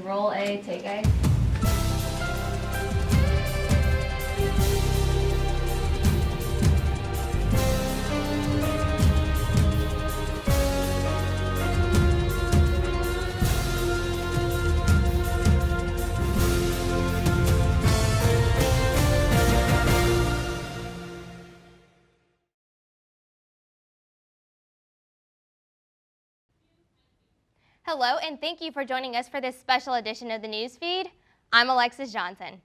roll A, take A. Hello, and thank you for joining us for this special edition of the Newsfeed. I'm Alexis Johnson.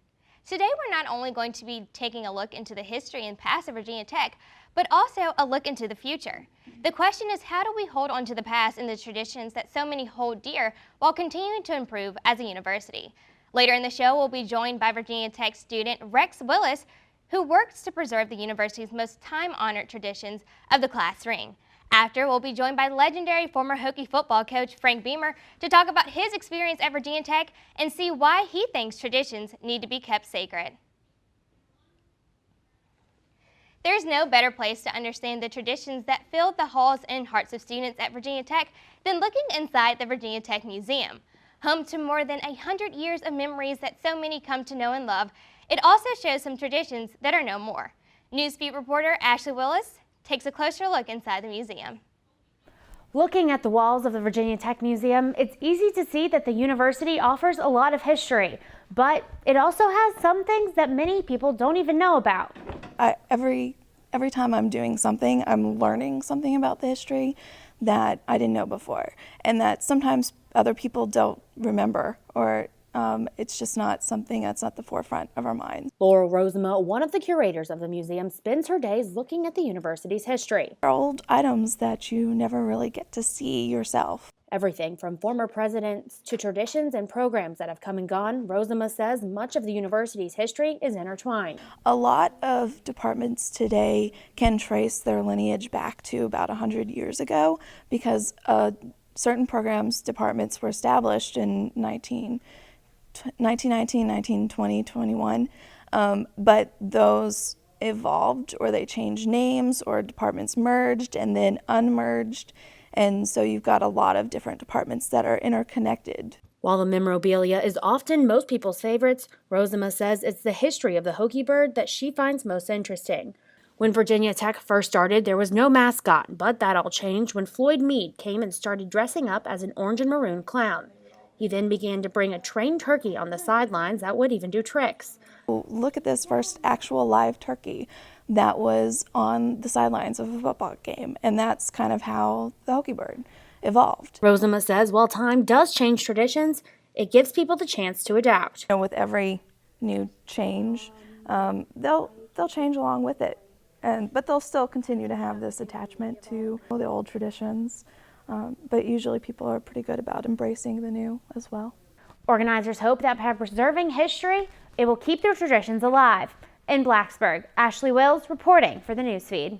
Today we're not only going to be taking a look into the history and past of Virginia Tech, but also a look into the future. The question is, how do we hold on to the past and the traditions that so many hold dear while continuing to improve as a university? Later in the show, we'll be joined by Virginia Tech student Rex Willis, who works to preserve the university's most time-honored traditions of the class ring. After, we'll be joined by legendary former Hokie football coach Frank Beamer to talk about his experience at Virginia Tech and see why he thinks traditions need to be kept sacred. There's no better place to understand the traditions that filled the halls and hearts of students at Virginia Tech than looking inside the Virginia Tech Museum. Home to more than 100 years of memories that so many come to know and love, it also shows some traditions that are no more. Newsfeed reporter Ashley Willis takes a closer look inside the museum. Looking at the walls of the Virginia Tech Museum, it's easy to see that the university offers a lot of history, but it also has some things that many people don't even know about. Every time I'm doing something, I'm learning something about the history that I didn't know before, and that sometimes other people don't remember, or it's just not something that's at the forefront of our minds. Laurel Rosema, one of the curators of the museum, spends her days looking at the university's history. They're old items that you never really get to see yourself. Everything from former presidents to traditions and programs that have come and gone, Rosema says much of the university's history is intertwined. A lot of departments today can trace their lineage back to about 100 years ago because certain departments were established in 1919, 1920, 21, but those evolved, or they changed names, or departments merged and then unmerged, and so you've got a lot of different departments that are interconnected. While the memorabilia is often most people's favorites, Rosema says it's the history of the Hokie bird that she finds most interesting. When Virginia Tech first started, there was no mascot, but that all changed when Floyd Meade came and started dressing up as an orange and maroon clown. He then began to bring a trained turkey on the sidelines that would even do tricks. Look at this first actual live turkey that was on the sidelines of a football game, and that's kind of how the Hokie bird evolved. Rosema says while time does change traditions, it gives people the chance to adapt. With every new change, they'll change along with it, but they'll still continue to have this attachment to the old traditions. But usually people are pretty good about embracing the new as well. Organizers hope that by preserving history, it will keep their traditions alive. In Blacksburg, Ashley Wills reporting for the Newsfeed.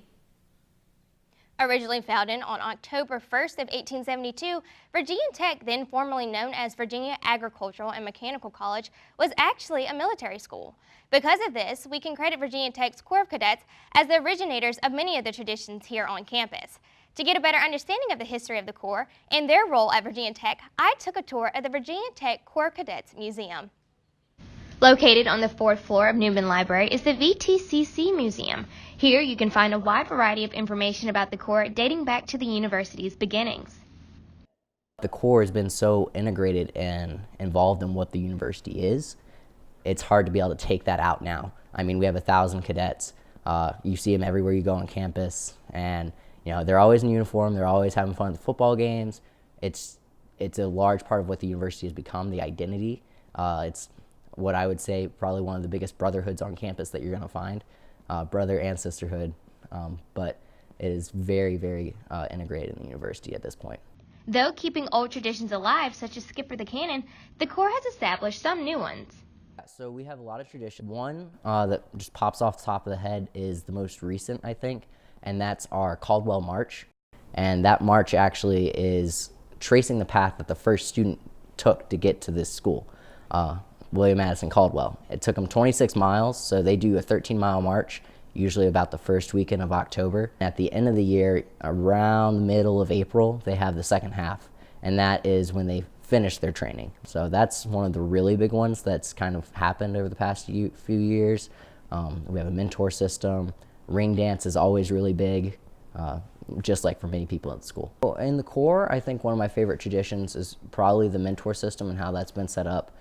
Originally founded on October 1st of 1872, Virginia Tech, then formerly known as Virginia Agricultural and Mechanical College, was actually a military school. Because of this, we can credit Virginia Tech's Corps of Cadets as the originators of many of the traditions here on campus. To get a better understanding of the history of the Corps and their role at Virginia Tech, I took a tour of the Virginia Tech Corps of Cadets Museum. Located on the 4th floor of Newman Library is the VTCC Museum. Here you can find a wide variety of information about the Corps dating back to the university's beginnings. The Corps has been so integrated and involved in what the university is, it's hard to be able to take that out now. I mean, we have 1,000 cadets. You see them everywhere you go on campus, and they're always in uniform, they're always having fun at the football games. It's a large part of what the university has become, the identity. It's what I would say probably one of the biggest brotherhoods on campus that you're going to find, brother and sisterhood, but it is very, very integrated in the university at this point. Though keeping old traditions alive, such as Skipper the Cannon, the Corps has established some new ones. So we have a lot of tradition. One that just pops off the top of the head is the most recent, I think, and that's our Caldwell March. And that march actually is tracing the path that the first student took to get to this school, William Addison Caldwell. It took them 26 miles, so they do a 13-mile march, usually about the first weekend of October. At the end of the year, around the middle of April, they have the second half, and that is when they finish their training. So that's one of the really big ones that's kind of happened over the past few years. We have a mentor system. Ring dance is always really big, just like for many people at school. In the Corps, I think one of my favorite traditions is probably the mentor system and how that's been set up.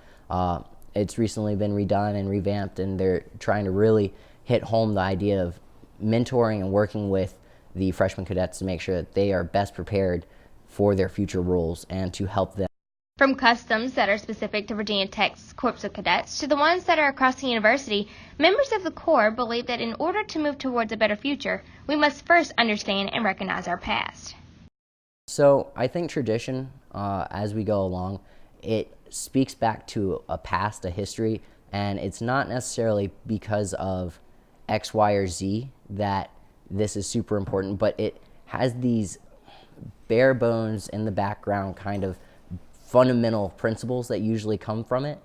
It's recently been redone and revamped, and they're trying to really hit home the idea of mentoring and working with the freshman cadets to make sure that they are best prepared for their future roles and to help them. From customs that are specific to Virginia Tech's Corps of Cadets to the ones that are across the university, members of the Corps believe that in order to move towards a better future, we must first understand and recognize our past. So I think tradition, as we go along, it speaks back to a past, a history, and it's not necessarily because of X, Y, or Z that this is super important, but it has these bare bones in the background kind of fundamental principles that usually come from it.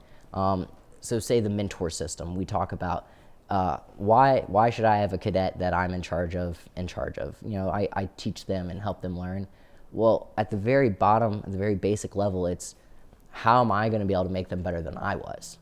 So say the mentor system, we talk about why should I have a cadet that I'm in charge of? You know, I teach them and help them learn. Well, at the very bottom, at the very basic level, it's how am I going to be able to make them better than I was?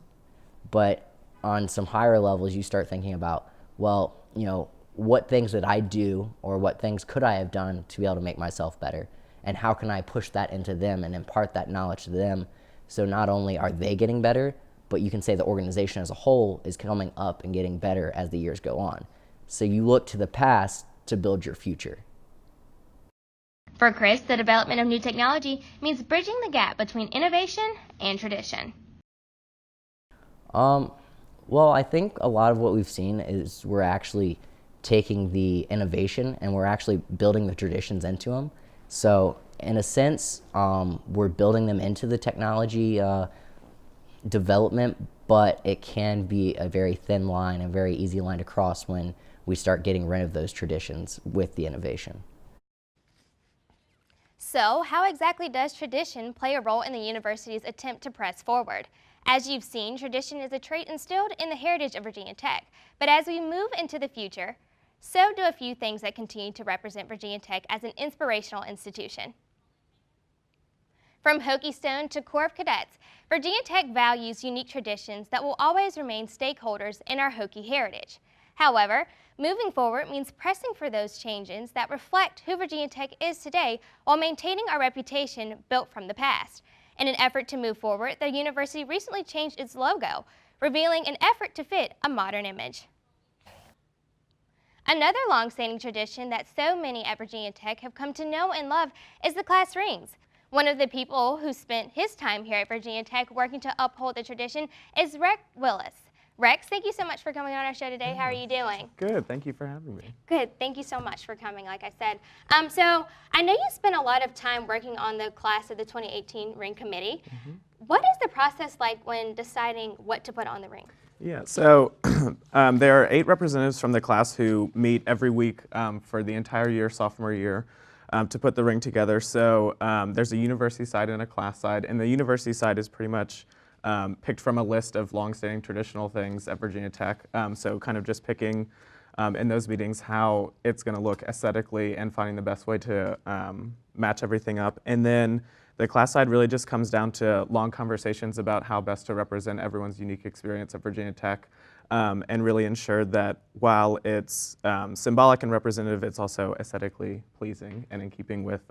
But on some higher levels, you start thinking about, well, you know, what things did I do or what things could I have done to be able to make myself better? And how can I push that into them and impart that knowledge to them so not only are they getting better, but you can say the organization as a whole is coming up and getting better as the years go on. So you look to the past to build your future. For Chris, the development of new technology means bridging the gap between innovation and tradition. Well, I think a lot of what we've seen is we're actually taking the innovation and we're actually building the traditions into them. So in a sense, we're building them into the technology development, but it can be a very thin line, a very easy line to cross when we start getting rid of those traditions with the innovation. So, how exactly does tradition play a role in the university's attempt to press forward? As you've seen, tradition is a trait instilled in the heritage of Virginia Tech. But as we move into the future, so do a few things that continue to represent Virginia Tech as an inspirational institution. From Hokie Stone to Corps of Cadets, Virginia Tech values unique traditions that will always remain stakeholders in our Hokie heritage. However, moving forward means pressing for those changes that reflect who Virginia Tech is today while maintaining our reputation built from the past. In an effort to move forward, the university recently changed its logo, revealing an effort to fit a modern image. Another long-standing tradition that so many at Virginia Tech have come to know and love is the class rings. One of the people who spent his time here at Virginia Tech working to uphold the tradition is Rex Willis. Rex, thank you so much for coming on our show today. How are you doing? Good, thank you for having me. Good, thank you so much for coming, like I said. So I know you spent a lot of time working on the class of the 2018 ring committee. What is the process like when deciding what to put on the ring? Yeah, so there are 8 representatives from the class who meet every week for the entire year, sophomore year, to put the ring together. So there's a university side and a class side, and the university side is pretty much picked from a list of long-standing traditional things at Virginia Tech. So kind of just picking in those meetings how it's going to look aesthetically and finding the best way to match everything up. And then the class side really just comes down to long conversations about how best to represent everyone's unique experience at Virginia Tech and really ensure that while it's symbolic and representative, it's also aesthetically pleasing and in keeping with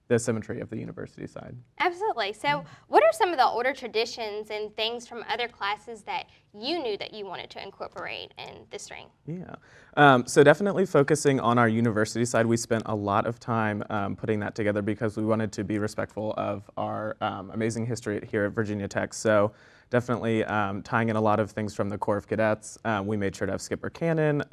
the symmetry of the university side. Absolutely. So what are some of the older traditions and things from other classes that you knew that you wanted to incorporate in this ring? Yeah. So definitely focusing on our university side, we spent a lot of time putting that together because we wanted to be respectful of our amazing history here at Virginia Tech. So definitely tying in a lot of things from the Corps of Cadets. We made sure to have Skipper Cannon.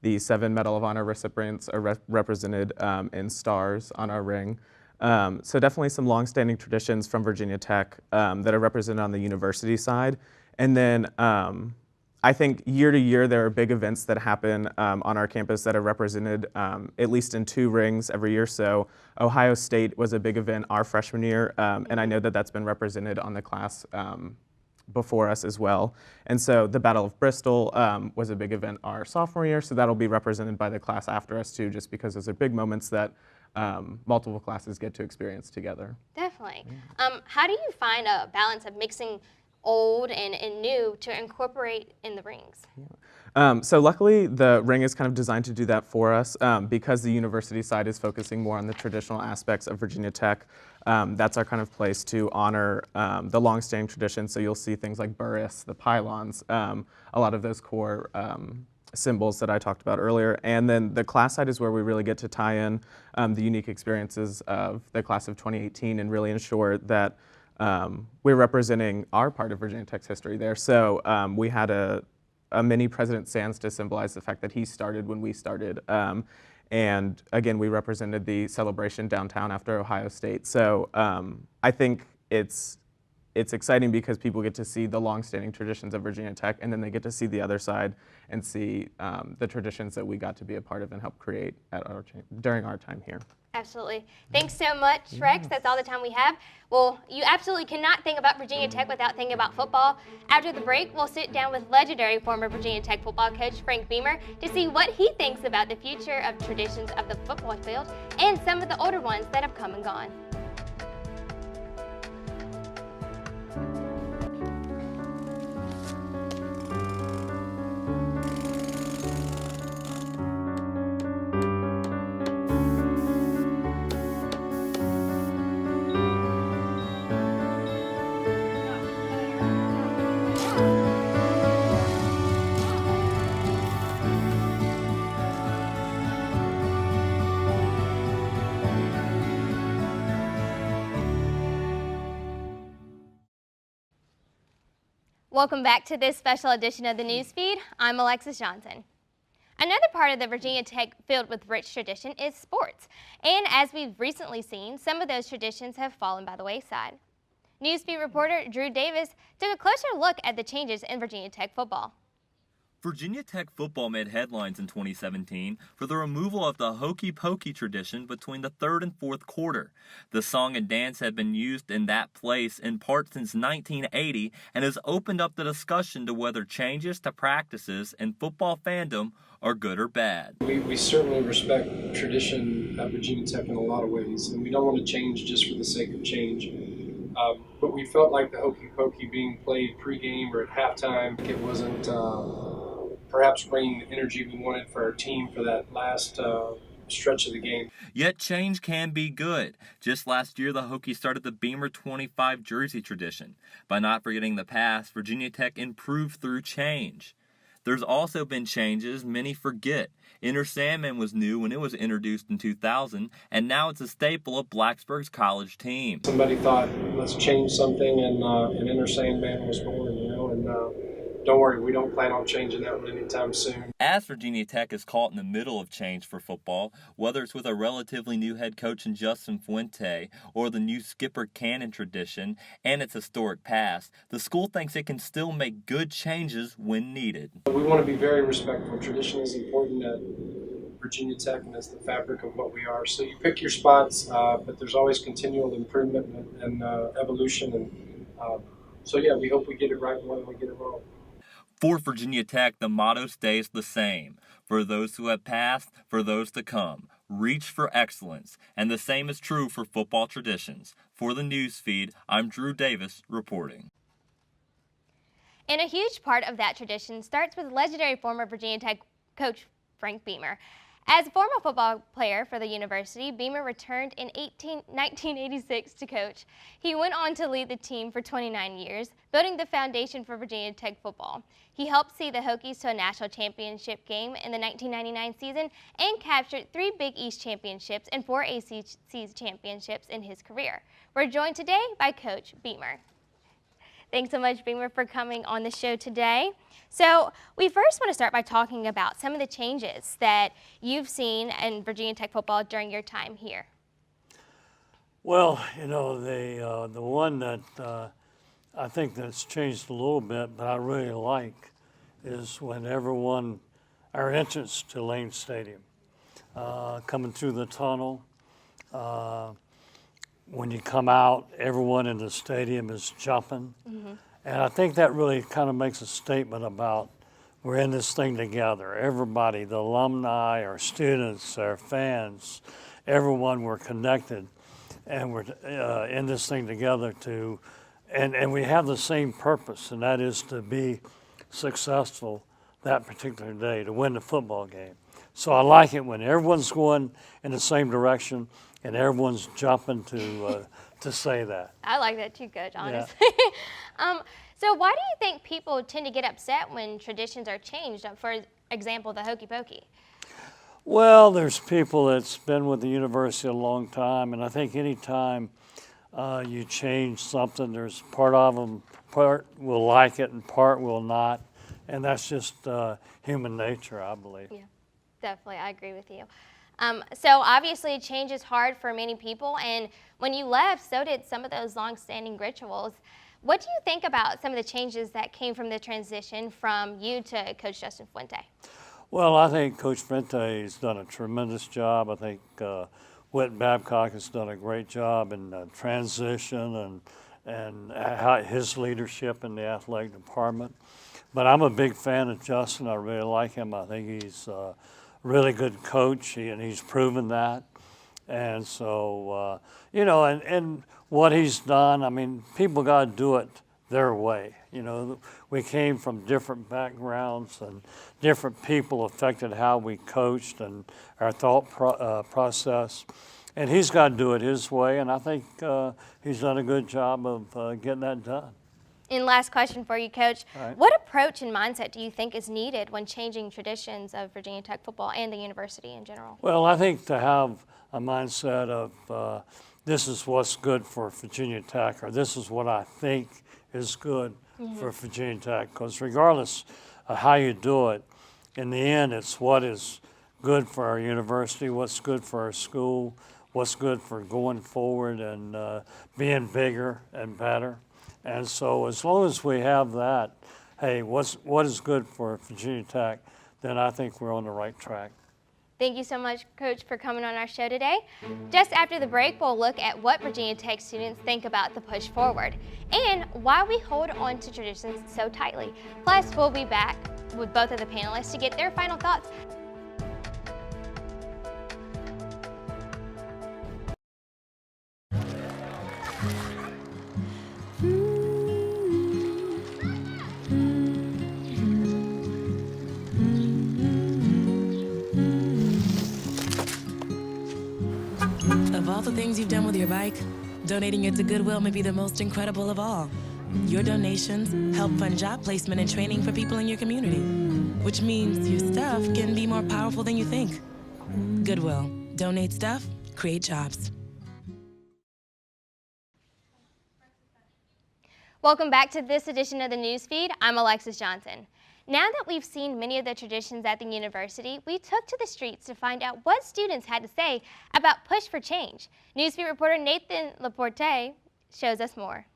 The 7 Medal of Honor recipients are represented in stars on our ring. So definitely some long-standing traditions from Virginia Tech that are represented on the university side. And then I think year to year there are big events that happen on our campus that are represented at least in 2 rings every year. So Ohio State was a big event our freshman year, and I know that that's been represented on the class before us as well. And so the Battle of Bristol was a big event our sophomore year, so that'll be represented by the class after us too, just because those are big moments that multiple classes get to experience together. Definitely. How do you find a balance of mixing old and new to incorporate in the rings? So luckily, the ring is kind of designed to do that for us because the university side is focusing more on the traditional aspects of Virginia Tech. That's our kind of place to honor the longstanding traditions. So you'll see things like Burris, the pylons, a lot of those core symbols that I talked about earlier. And then the class side is where we really get to tie in the unique experiences of the class of 2018 and really ensure that we're representing our part of Virginia Tech's history there. So we had a mini President Sands to symbolize the fact that he started when we started. And again, we represented the celebration downtown after Ohio State. So I think it's exciting because people get to see the longstanding traditions of Virginia Tech, and then they get to see the other side and see the traditions that we got to be a part of and help create during our time here. Absolutely. Thanks so much, Rex. That's all the time we have. Well, you absolutely cannot think about Virginia Tech without thinking about football. After the break, we'll sit down with legendary former Virginia Tech football coach Frank Beamer to see what he thinks about the future of traditions of the football field and some of the older ones that have come and gone. Welcome back to this special edition of the Newsfeed. I'm Alexis Johnson. Another part of the Virginia Tech filled with rich tradition is sports. And as we've recently seen, some of those traditions have fallen by the wayside. Newsfeed reporter Drew Davis took a closer look at the changes in Virginia Tech football. Virginia Tech football made headlines in 2017 for the removal of the hokey pokey tradition between the third and fourth quarter. The song and dance have been used in that place in part since 1980 and has opened up the discussion to whether changes to practices and football fandom are good or bad. We certainly respect tradition at Virginia Tech in a lot of ways, and we don't want to change just for the sake of change. But we felt like the hokey pokey being played pregame or at halftime, it wasn't perhaps bringing the energy we wanted for our team for that last stretch of the game. Yet change can be good. Just last year, the Hokies started the Beamer 25 jersey tradition. By not forgetting the past, Virginia Tech improved through change. There's also been changes many forget. Inner Sandman was new when it was introduced in 2000, and now it's a staple of Blacksburg's college team. Somebody thought, let's change something, and Inner Sandman was born, and don't worry, we don't plan on changing that one anytime soon. As Virginia Tech is caught in the middle of change for football, whether it's with a relatively new head coach in Justin Fuente or the new Skipper Cannon tradition and its historic past, the school thinks it can still make good changes when needed. We want to be very respectful. Tradition is important at Virginia Tech, and it's the fabric of what we are. So you pick your spots, but there's always continual improvement and evolution. And so, yeah, we hope we get it right more than we get it wrong. For Virginia Tech, the motto stays the same. For those who have passed, for those to come. Reach for excellence. And the same is true for football traditions. For the Newsfeed, I'm Drew Davis reporting. And a huge part of that tradition starts with legendary former Virginia Tech coach Frank Beamer. As a former football player for the university, Beamer returned in 1986 to coach. He went on to lead the team for 29 years, building the foundation for Virginia Tech football. He helped see the Hokies to a national championship game in the 1999 season and captured 3 Big East championships and 4 ACC championships in his career. We're joined today by Coach Beamer. Thanks so much, Beamer, for coming on the show today. So we first want to start by talking about some of the changes that you've seen in Virginia Tech football during your time here. Well, you know, the one that I think that's changed a little bit, but I really like, is when our entrance to Lane Stadium, coming through the tunnel, when you come out, everyone in the stadium is jumping. Mm-hmm. And I think that really kind of makes a statement about we're in this thing together. Everybody, the alumni, our students, our fans, everyone, we're connected, and we're in this thing together and we have the same purpose, and that is to be successful that particular day, to win the football game. So I like it when everyone's going in the same direction and everyone's jumping to say that. I like that too, Coach, honestly. So why do you think people tend to get upset when traditions are changed? For example, the Hokey Pokey. Well, there's people that's been with the university a long time, and I think any time you change something, there's part will like it and part will not, and that's just human nature, I believe. Yeah, definitely, I agree with you. So obviously change is hard for many people, and when you left, so did some of those long-standing rituals. What do you think about some of the changes that came from the transition from you to Coach Justin Fuente? Well, I think Coach Fuente has done a tremendous job. I think Whit Babcock has done a great job in transition and his leadership in the athletic department. But I'm a big fan of Justin. I really like him. I think he's a really good coach, and he's proven that. And so, and what he's done, I mean, people got to do it their way. We came from different backgrounds, and different people affected how we coached and our thought process. And he's got to do it his way, and I think he's done a good job of getting that done. And last question for you, Coach. Right. What approach and mindset do you think is needed when changing traditions of Virginia Tech football and the university in general? Well, I think to have a mindset of this is what's good for Virginia Tech, or this is what I think is good for Virginia Tech, because regardless of how you do it, in the end, it's what is good for our university, what's good for our school, what's good for going forward and being bigger and better. And so as long as we have that, hey, what is good for Virginia Tech, then I think we're on the right track. Thank you so much, Coach, for coming on our show today. Just after the break, we'll look at what Virginia Tech students think about the push forward and why we hold on to traditions so tightly. Plus, we'll be back with both of the panelists to get their final thoughts. Of all the things you've done with your bike, donating it to Goodwill may be the most incredible of all. Your donations help fund job placement and training for people in your community, which means your stuff can be more powerful than you think. Goodwill. Donate stuff, create jobs. Welcome back to this edition of the Newsfeed. I'm Alexis Johnson. Now that we've seen many of the traditions at the university, we took to the streets to find out what students had to say about Push for Change. Newsfeed reporter Nathan Laporte shows us more.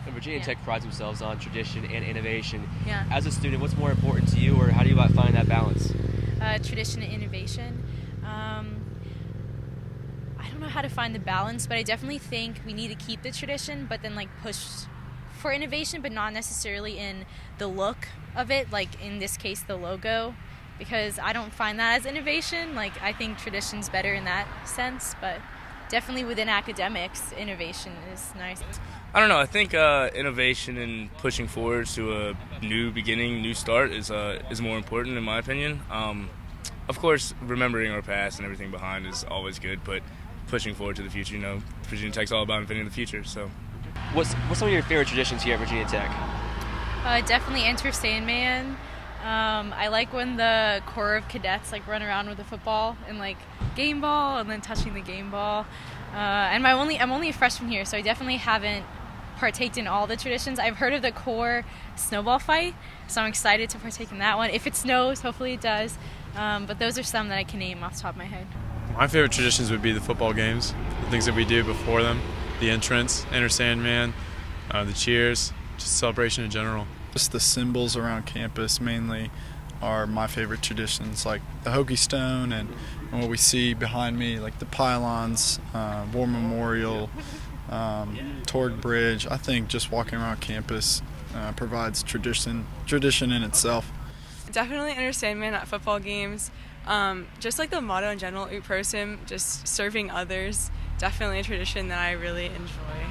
And Virginia Tech prides themselves on tradition and innovation. As a student, what's more important to you, or how do you find that balance? Tradition and innovation. I don't know how to find the balance, but I definitely think we need to keep the tradition, but then push for innovation, but not necessarily in the look of it, like in this case the logo, because I don't find that as innovation. I think tradition's better in that sense, but definitely within academics, innovation is nice. I don't know. I think innovation and pushing forward to a new beginning, new start is more important in my opinion. Of course, remembering our past and everything behind is always good, but pushing forward to the future, Virginia Tech's all about inventing the future. So, What's some of your favorite traditions here at Virginia Tech? Definitely Enter Sandman. I like when the Corps of Cadets run around with a football and game ball and then touching the game ball. And I'm only a freshman here, so I definitely haven't partaked in all the traditions. I've heard of the Corps snowball fight, so I'm excited to partake in that one. If it snows, hopefully it does. But those are some that I can name off the top of my head. My favorite traditions would be the football games, the things that we do before them, the entrance, Enter Sandman, the cheers, just celebration in general. Just the symbols around campus mainly are my favorite traditions, like the Hokie Stone and what we see behind me, like the pylons, War Memorial, Torg Bridge. I think just walking around campus provides tradition in itself. Definitely Enter Sandman at football games. Just like the motto in general, Ut Prosim, just serving others, definitely a tradition that I really enjoy.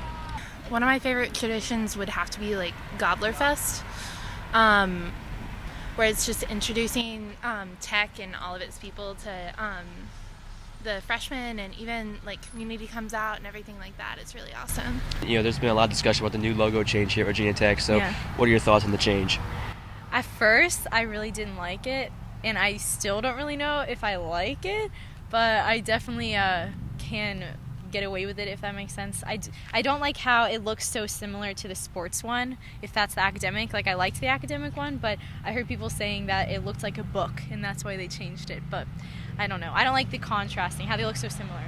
One of my favorite traditions would have to be like Gobbler Fest, where it's just introducing tech and all of its people to the freshmen, and even like community comes out and everything like that. It's really awesome. You know, there's been a lot of discussion about the new logo change here at Virginia Tech. So what are your thoughts on the change? At first, I really didn't like it, and I still don't really know if I like it, but I definitely can get away with it, if that makes sense. I don't like how it looks so similar to the sports one, if that's the academic. Like, I liked the academic one, but I heard people saying that it looked like a book, and that's why they changed it. But I don't know. I don't like the contrasting, how they look so similar.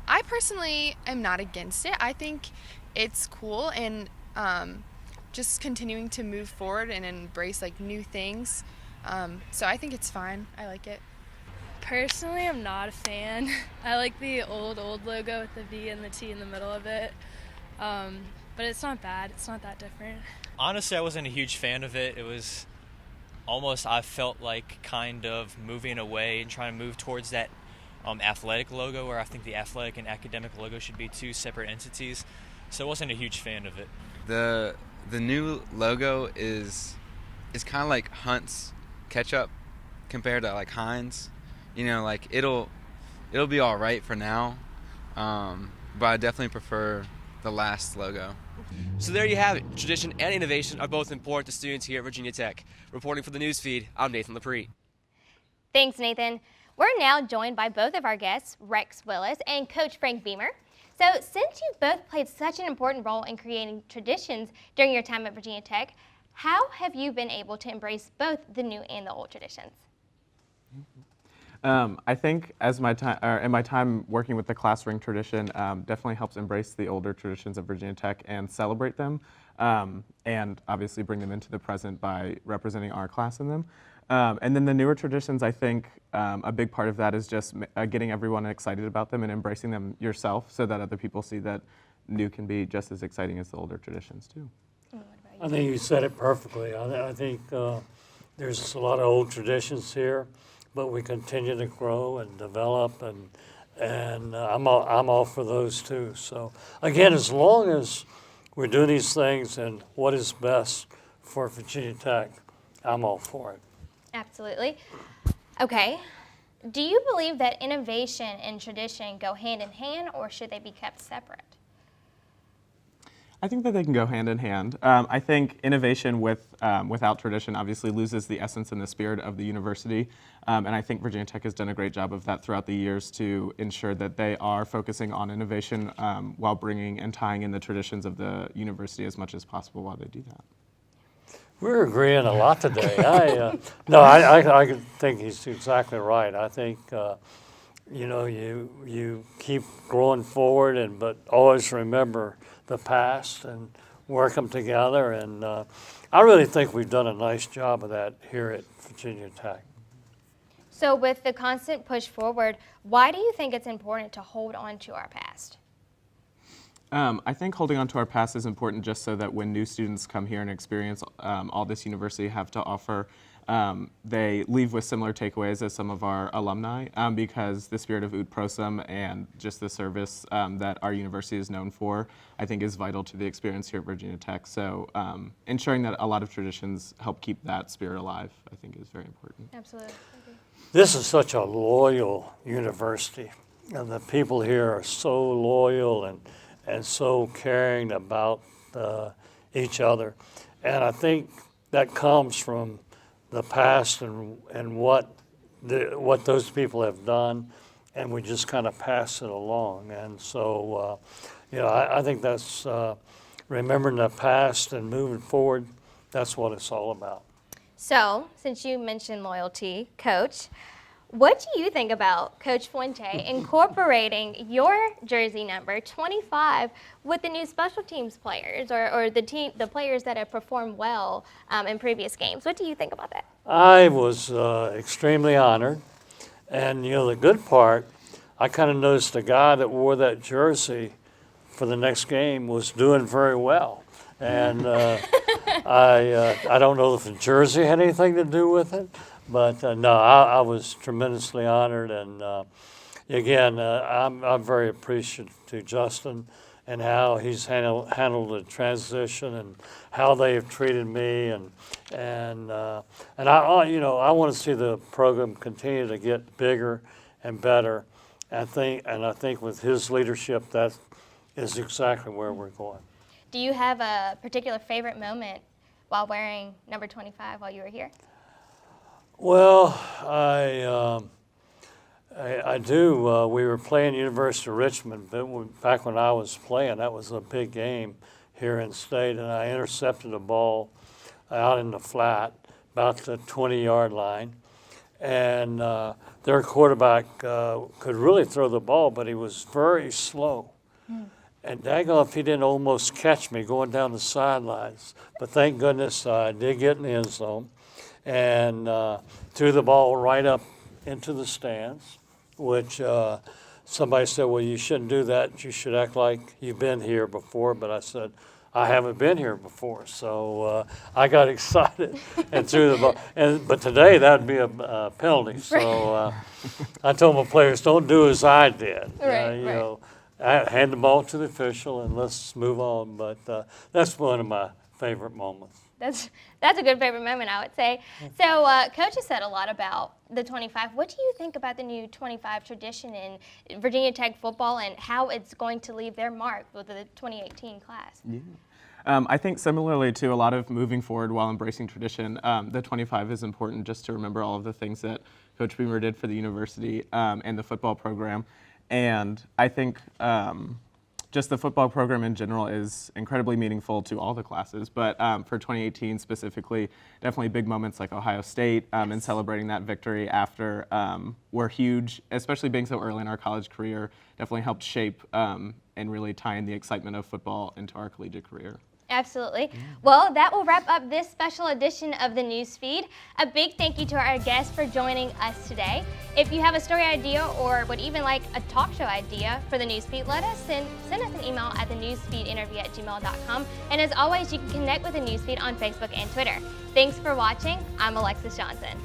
I personally am not against it. I think it's cool, and just continuing to move forward and embrace like new things. So I think it's fine. I like it. Personally, I'm not a fan. I like the old logo with the V and the T in the middle of it. But it's not bad. It's not that different. Honestly, I wasn't a huge fan of it. It was almost, I felt like kind of moving away and trying to move towards that athletic logo, where I think the athletic and academic logo should be two separate entities. So I wasn't a huge fan of it. The new logo is kind of like Hunt's ketchup compared to like Heinz. You know, like it'll be all right for now, but I definitely prefer the last logo. So there you have it. Tradition and innovation are both important to students here at Virginia Tech. Reporting for the Newsfeed, I'm Nathan LaPree. Thanks, Nathan. We're now joined by both of our guests, Rex Willis and Coach Frank Beamer. So since you both played such an important role in creating traditions during your time at Virginia Tech, how have you been able to embrace both the new and the old traditions? I think in my time working with the class ring tradition, definitely helps embrace the older traditions of Virginia Tech and celebrate them, and obviously bring them into the present by representing our class in them. And then the newer traditions, I think a big part of that is just getting everyone excited about them and embracing them yourself, so that other people see that new can be just as exciting as the older traditions too. I think you said it perfectly. I think there's a lot of old traditions here, but we continue to grow and develop, and I'm all for those too. So again, as long as we're doing these things and what is best for Virginia Tech, I'm all for it. Absolutely. Okay. Do you believe that innovation and tradition go hand in hand, or should they be kept separate? I think that they can go hand in hand. I think innovation without tradition obviously loses the essence and the spirit of the university, and I think Virginia Tech has done a great job of that throughout the years to ensure that they are focusing on innovation while bringing and tying in the traditions of the university as much as possible while they do that. We're agreeing a lot today. I think he's exactly right. I think you keep growing forward, but always remember the past and work them together. And I really think we've done a nice job of that here at Virginia Tech. So with the constant push forward, why do you think it's important to hold on to our past? I think holding on to our past is important just so that when new students come here and experience all this university have to offer, they leave with similar takeaways as some of our alumni, because the spirit of Ut Prosim and just the service that our university is known for, I think is vital to the experience here at Virginia Tech. So ensuring that a lot of traditions help keep that spirit alive, I think is very important. Absolutely. This is such a loyal university, and the people here are so loyal and so caring about each other. And I think that comes from the past and what those people have done, and we just kind of pass it along. And so, I think that's remembering the past and moving forward. That's what it's all about. So, since you mentioned loyalty, Coach, what do you think about Coach Fuente incorporating your jersey number 25 with the new special teams players or the players that have performed well in previous games? What do you think about that? I was extremely honored, and the good part, I kind of noticed the guy that wore that jersey for the next game was doing very well, and I don't know if the jersey had anything to do with it, But no, I was tremendously honored, and again, I'm very appreciative to Justin and how he's handled the transition and how they have treated me, and I want to see the program continue to get bigger and better. I think with his leadership, that is exactly where we're going. Do you have a particular favorite moment while wearing number 25 while you were here? Well, I do. We were playing University of Richmond, but back when I was playing, that was a big game here in state, and I intercepted a ball out in the flat, about the 20-yard line, and their quarterback could really throw the ball, but he was very slow. And daggone if he didn't almost catch me going down the sidelines. But thank goodness I did get in the end zone and threw the ball right up into the stands, which somebody said, well, you shouldn't do that. You should act like you've been here before. But I said, I haven't been here before. So I got excited and threw the ball. But today that would be a penalty. So I told my players, don't do as I did. Right. Hand the ball to the official and let's move on. But that's one of my favorite moments. That's a good favorite moment, I would say. So Coach has said a lot about the 25. What do you think about the new 25 tradition in Virginia Tech football and how it's going to leave their mark with the 2018 class? Yeah. I think similarly to a lot of moving forward while embracing tradition, the 25 is important just to remember all of the things that Coach Beamer did for the university and the football program. And I think just the football program in general is incredibly meaningful to all the classes, but for 2018 specifically, definitely big moments like Ohio State and celebrating that victory after were huge, especially being so early in our college career, definitely helped shape and really tie in the excitement of football into our collegiate career. Absolutely. Well, that will wrap up this special edition of the Newsfeed. A big thank you to our guests for joining us today. If you have a story idea or would even like a talk show idea for the Newsfeed, send us an email at thenewsfeedinterview@gmail.com. And as always, you can connect with the Newsfeed on Facebook and Twitter. Thanks for watching. I'm Alexis Johnson.